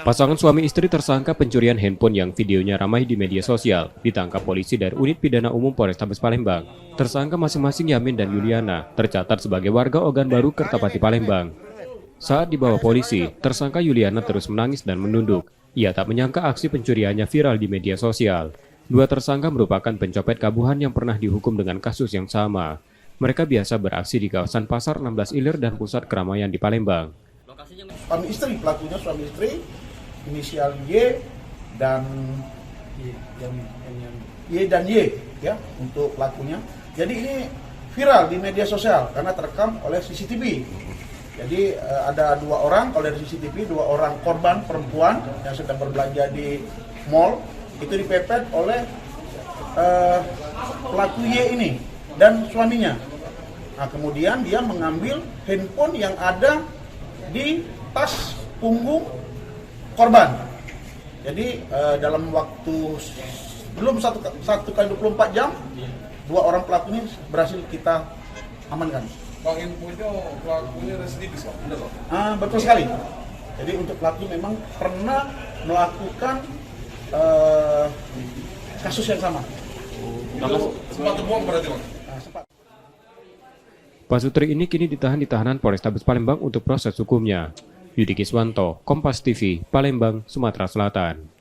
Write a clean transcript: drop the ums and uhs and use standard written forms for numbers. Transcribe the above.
Pasangan suami istri tersangka pencurian handphone yang videonya ramai di media sosial ditangkap polisi dari Unit Pidana Umum Polrestabes Palembang. Tersangka masing-masing Yamin dan Yuliana tercatat sebagai warga Ogan Baru, Kertapati, Palembang. Saat dibawa polisi, tersangka Yuliana terus menangis dan menunduk. Ia tak menyangka aksi pencuriannya viral di media sosial. Dua tersangka merupakan pencopet kabuhan yang pernah dihukum dengan kasus yang sama. Mereka biasa beraksi di kawasan Pasar 16 Ilir dan pusat keramaian di Palembang. Suami istri, pelakunya suami istri, inisial Y dan Y ya untuk pelakunya. Jadi ini viral di media sosial karena terekam oleh CCTV. Jadi ada dua orang oleh CCTV, dua orang korban perempuan yang sedang berbelanja di mall itu dipepet oleh pelaku Y ini dan suaminya. Nah, kemudian dia mengambil handphone yang ada di tas punggung korban. Jadi dalam waktu belum satu kali 24 jam, dua orang pelaku ini berhasil kita amankan. Bang, infonya pelakunya residivis, Pak? Benar, Pak? Betul sekali. Jadi untuk pelaku memang pernah melakukan kasus yang sama. Sempat terbuang berarti, Bang? Sempat. Pak Sutri ini kini ditahan di tahanan Polrestabes Palembang untuk proses hukumnya. Yudi Kiswanto, Kompas TV, Palembang, Sumatera Selatan.